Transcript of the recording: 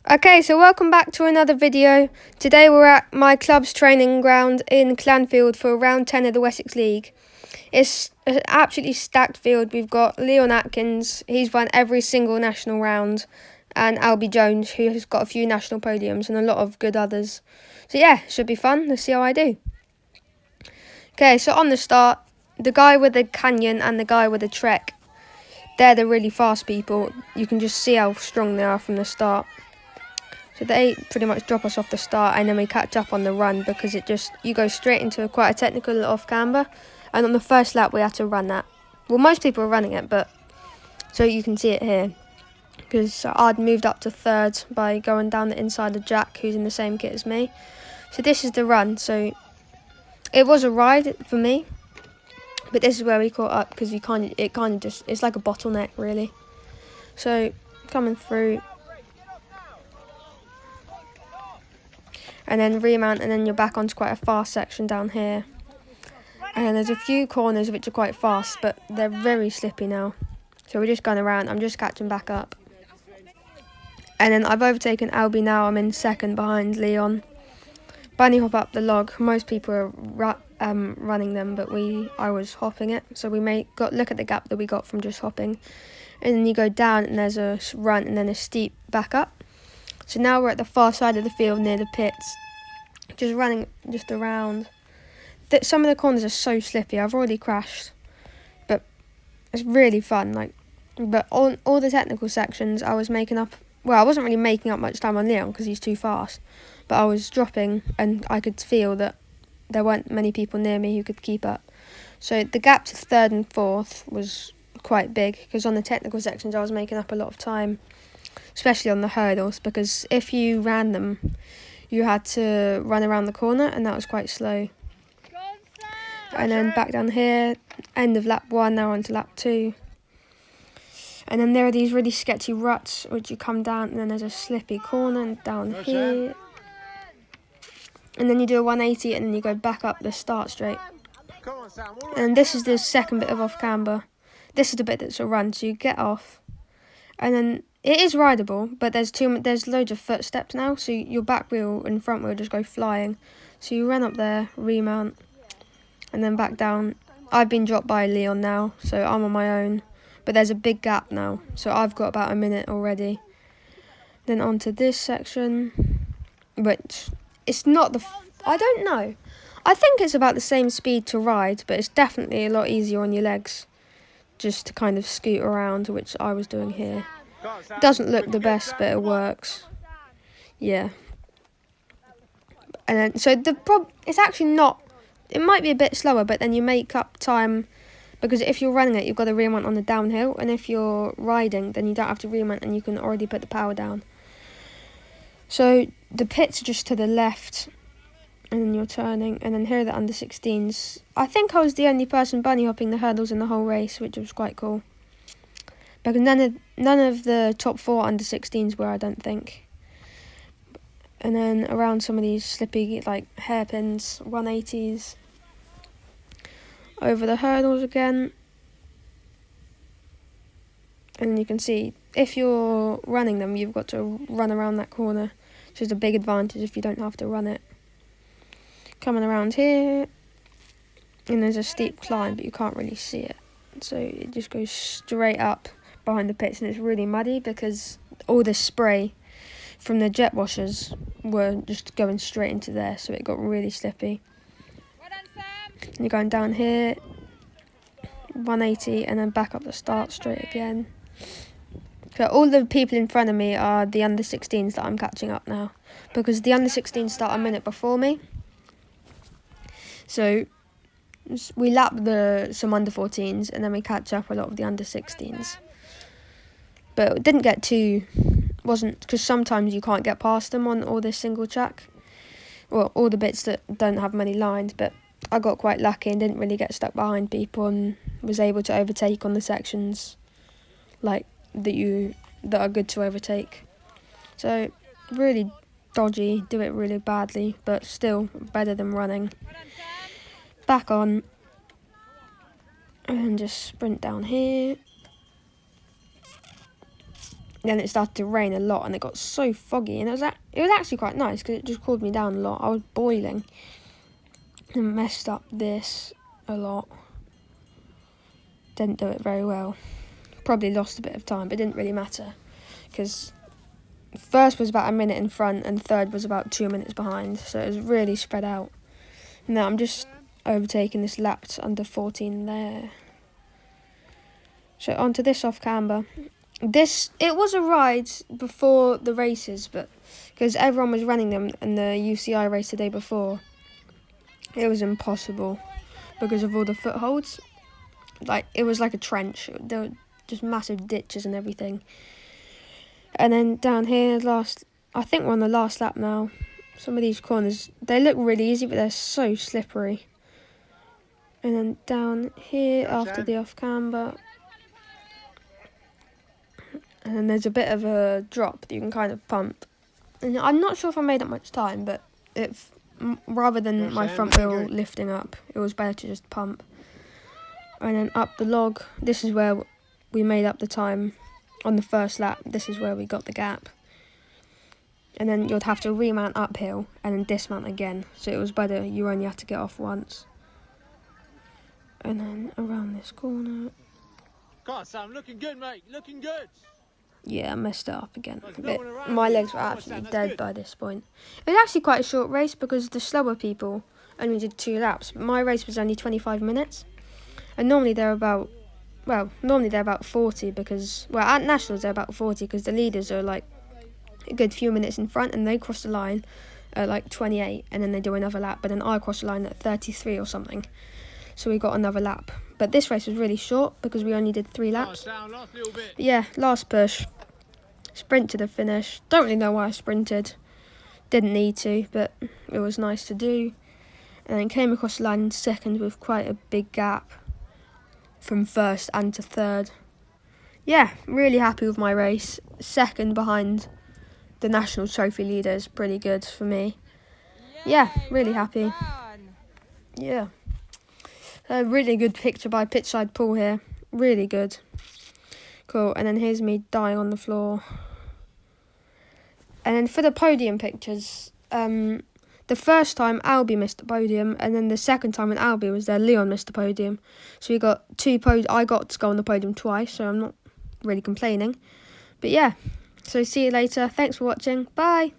Okay, so welcome back to another video. Today we're at my club's training ground in Clanfield for round 10 of the Wessex League. It's an absolutely stacked field. We've got Leon Atkins, he's won every single national round, and Albie Jones, who has got a few national podiums and a lot of good others. So yeah, should be fun. Let's see how I do. Okay, so on the start, the guy with the canyon and the guy with the trek, they're the really fast people. You can just see how strong they are from the start. So they pretty much drop us off the start, and then we catch up on the run because you go straight into quite a technical off camber, and on the first lap we had to run that. Well, most people are running it, but so you can see it here because I'd moved up to third by going down the inside of Jack, who's in the same kit as me. So this is the run. So it was a ride for me, but this is where we caught up because it's like a bottleneck really. So coming through. And then remount, and then you're back onto quite a fast section down here. And there's a few corners which are quite fast, but they're very slippy now. So we're just going around. I'm just catching back up. And then I've overtaken Albie now. I'm in second behind Leon. Bunny hop up the log. Most people are running them, but I was hopping it. So we look at the gap that we got from just hopping. And then you go down, and there's a run, and then a steep back up. So now we're at the far side of the field near the pits, just running just around. Some of the corners are so slippy. I've already crashed, but it's really fun. But on all the technical sections, I was making up. Well, I wasn't really making up much time on Leon because he's too fast, but I was dropping, and I could feel that there weren't many people near me who could keep up. So the gap to third and fourth was quite big because on the technical sections, I was making up a lot of time. Especially on the hurdles, because if you ran them, you had to run around the corner, and that was quite slow. And then back down here, end of lap 1, now on to lap 2. And then there are these really sketchy ruts, which you come down, and then there's a slippy corner down here. And then you do a 180, and then you go back up the start straight. And this is the second bit of off camber. This is the bit that's a run, so you get off, and then it is rideable, but there's loads of footsteps now, so your back wheel and front wheel just go flying. So you run up there, remount, and then back down. I've been dropped by Leon now, so I'm on my own. But there's a big gap now, so I've got about a minute already. Then onto this section, which it's not I don't know. I think it's about the same speed to ride, but it's definitely a lot easier on your legs, just to kind of scoot around, which I was doing here. It doesn't look the best, but it works. Yeah. And then, so it's actually not, it might be a bit slower, but then you make up time, because if you're running it, you've got to remount on the downhill, and if you're riding, then you don't have to remount, and you can already put the power down. So the pits are just to the left, and then you're turning, and then here are the under 16s. I think I was the only person bunny hopping the hurdles in the whole race, which was quite cool. Because none of the top 4 under 16s were, I don't think. And then around some of these slippy, hairpins, 180s. Over the hurdles again. And you can see, if you're running them, you've got to run around that corner, which is a big advantage if you don't have to run it. Coming around here, and there's a steep climb, but you can't really see it. So it just goes straight up behind the pits, and it's really muddy because all the spray from the jet washers were just going straight into there, so it got really slippy. And you're going down here, 180, and then back up the start straight again. So all the people in front of me are the under 16s that I'm catching up now, because the under 16s start a minute before me. So we lap some under 14s, and then we catch up a lot of the under 16s. But it didn't get because sometimes you can't get past them on all this single track. Well, all the bits that don't have many lines, but I got quite lucky and didn't really get stuck behind people, and was able to overtake on the sections that are good to overtake. So really dodgy, do it really badly, but still better than running. Back on, and just sprint down here. then it started to rain a lot, and it got so foggy, and it was actually quite nice because it just cooled me down a lot. I was boiling and messed up this a lot. Didn't do it very well. Probably lost a bit of time, but it didn't really matter because first was about a minute in front and third was about 2 minutes behind, so it was really spread out. Now I'm just overtaking this lap under 14 there. So onto this off camber. It was a ride before the races, but because everyone was running them in the UCI race the day before, it was impossible because of all the footholds. Like, it was like a trench. There were just massive ditches and everything. And then down here, I think we're on the last lap now. Some of these corners, they look really easy, but they're so slippery. And then down here, after the off camber, and then there's a bit of a drop that you can kind of pump. And I'm not sure if I made up much time, but rather than my front wheel lifting up, it was better to just pump. And then up the log, this is where we made up the time on the first lap. This is where we got the gap. And then you'd have to remount uphill and then dismount again. So it was better, you only had to get off once. And then around this corner. God, Sam, looking good, mate. Looking good. Yeah, I messed it up again. My legs were absolutely dead by this point. It was actually quite a short race because the slower people only did 2 laps. My race was only 25 minutes. And normally they're about 40 because, well, at Nationals they're about 40 because the leaders are like a good few minutes in front and they cross the line at like 28 and then they do another lap. But then I crossed the line at 33 or something. So we got another lap. But this race was really short because we only did 3 laps. Yeah, last push. Sprint to the finish. Don't really know why I sprinted. Didn't need to, but it was nice to do. And then came across the line in second with quite a big gap from first and to third. Yeah, really happy with my race. Second behind the National Trophy leaders. Pretty good for me. Yeah, really happy. Yeah. A really good picture by Pitchside Pool here. Really good. Cool. And then here's me dying on the floor. And then for the podium pictures, the first time Albie missed the podium, and then the second time when Albie was there, Leon missed the podium. So we got I got to go on the podium twice, so I'm not really complaining. But yeah, so see you later. Thanks for watching. Bye.